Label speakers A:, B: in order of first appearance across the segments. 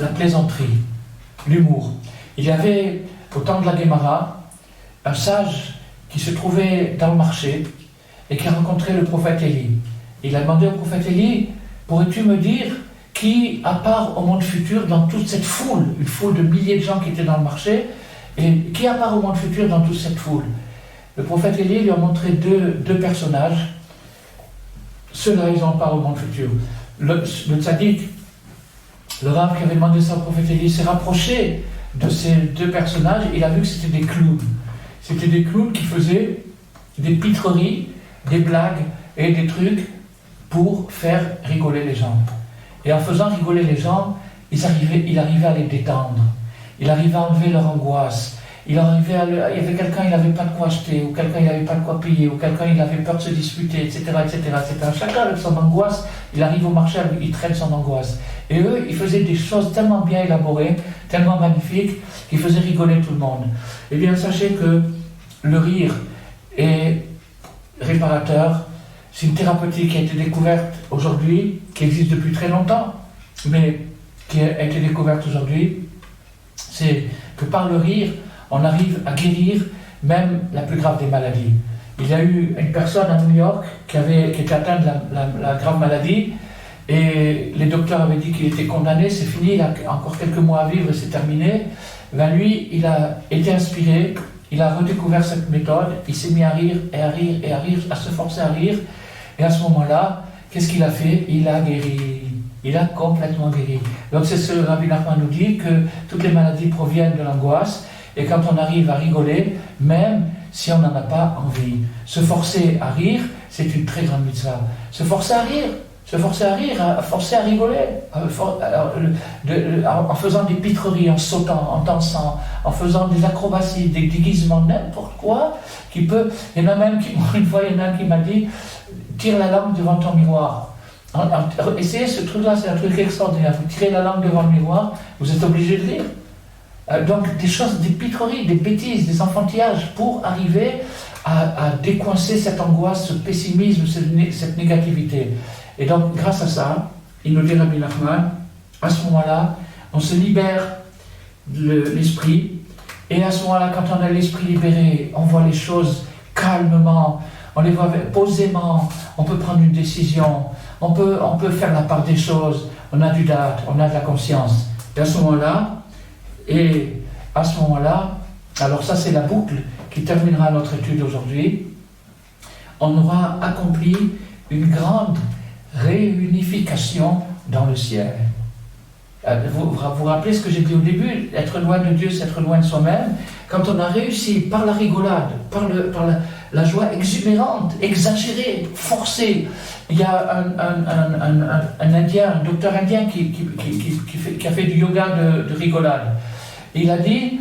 A: la plaisanterie, l'humour. Il y avait, au temps de la Guémara, un sage qui se trouvait dans le marché et qui a rencontré le prophète Élie. Il a demandé au prophète Élie, pourrais-tu me dire qui apparaît au monde futur dans toute cette foule, une foule de milliers de gens qui étaient dans le marché, et qui apparaît au monde futur dans toute cette foule? Le prophète Élie lui a montré deux personnages. Ceux-là, ils en parlent au monde futur. Le tzaddik, le rabbin qui avait demandé ça au prophète Élie, s'est rapproché de ces deux personnages. Il a vu que c'était des clowns. C'était des clowns qui faisaient des pitreries, des blagues et des trucs pour faire rigoler les gens. Et en faisant rigoler les gens, il arrivait à les détendre. Il arrivait à enlever leur angoisse. Il y avait quelqu'un, il n'avait pas de quoi acheter, ou quelqu'un, il n'avait pas de quoi payer, ou quelqu'un, il avait peur de se disputer, etc., etc., etc. Chacun avec son angoisse, il arrive au marché, il traîne son angoisse. Et eux, ils faisaient des choses tellement bien élaborées, tellement magnifiques, qu'ils faisaient rigoler tout le monde. Eh bien, sachez que le rire est réparateur. C'est une thérapeutique qui a été découverte aujourd'hui, qui existe depuis très longtemps, mais qui a été découverte aujourd'hui. C'est que par le rire, on arrive à guérir même la plus grave des maladies. Il y a eu une personne à New York qui était atteinte de la grave maladie, et les docteurs avaient dit qu'il était condamné, c'est fini, il a encore quelques mois à vivre et c'est terminé. Ben lui, il a été inspiré, il a redécouvert cette méthode, il s'est mis à rire, et à rire, et à rire, à se forcer à rire, et à ce moment-là, qu'est-ce qu'il a fait? Il a guéri. Il a complètement guéri. Donc c'est ce que Rabbi Nachman nous dit, que toutes les maladies proviennent de l'angoisse, et quand on arrive à rigoler, même si on n'en a pas envie. Se forcer à rire, c'est une très grande mitzvah. Se forcer à rire, forcer à rigoler, en faisant des pitreries, en sautant, en dansant, en faisant des acrobaties, des déguisements, n'importe quoi, qui peut... Il y en a même qui, une fois, il y en a un qui m'a dit, tire la langue devant ton miroir. Essayez ce truc-là, c'est un truc extraordinaire. Vous tirez la langue devant le miroir, vous êtes obligé de rire. Donc des choses, des pitreries, des bêtises, des enfantillages pour arriver à décoincer cette angoisse, ce pessimisme, cette négativité. Et donc grâce à ça, il nous dit Rabbi Nachman, à ce moment-là, on se libère de l'esprit, et à ce moment-là, quand on a l'esprit libéré, on voit les choses calmement, on les voit posément, on peut prendre une décision, on peut faire la part des choses, on a du date, on a de la conscience. Et à ce moment-là, alors ça c'est la boucle qui terminera notre étude aujourd'hui, on aura accompli une grande réunification dans le ciel. Vous vous rappelez ce que j'ai dit au début, être loin de Dieu, c'est être loin de soi-même. Quand on a réussi par la rigolade, par la joie exubérante, exagérée, forcée, il y a un Indien, un docteur indien qui a fait du yoga de rigolade. Il a dit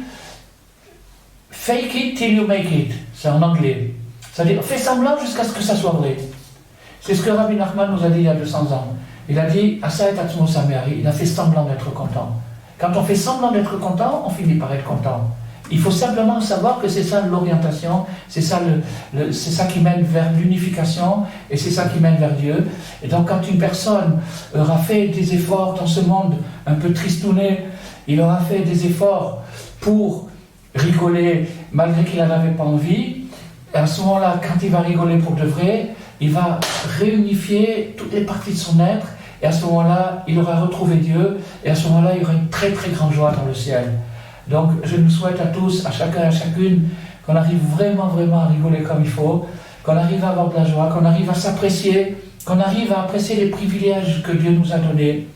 A: « fake it till you make it », c'est en anglais. C'est-à-dire, fais semblant jusqu'à ce que ça soit vrai. C'est ce que Rabbi Nachman nous a dit il y a 200 ans. Il a dit « Asa et Atzmo Samehari », il a fait semblant d'être content. Quand on fait semblant d'être content, on finit par être content. Il faut simplement savoir que c'est ça l'orientation, c'est ça qui mène vers l'unification, et c'est ça qui mène vers Dieu. Et donc quand une personne aura fait des efforts dans ce monde un peu tristouné, il aura fait des efforts pour rigoler malgré qu'il n'en avait pas envie, et à ce moment-là, quand il va rigoler pour de vrai, il va réunifier toutes les parties de son être, et à ce moment-là, il aura retrouvé Dieu, et à ce moment-là, il y aura une très très grande joie dans le ciel. Donc je nous souhaite à tous, à chacun et à chacune, qu'on arrive vraiment vraiment à rigoler comme il faut, qu'on arrive à avoir de la joie, qu'on arrive à s'apprécier, qu'on arrive à apprécier les privilèges que Dieu nous a donnés,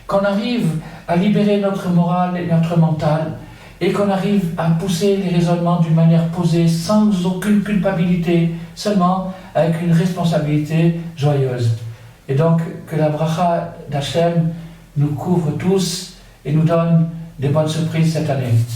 A: qu'on arrive à libérer notre morale et notre mental, et qu'on arrive à pousser les raisonnements d'une manière posée, sans aucune culpabilité, seulement avec une responsabilité joyeuse. Et donc que la bracha d'Hachem nous couvre tous et nous donne des bonnes surprises cette année.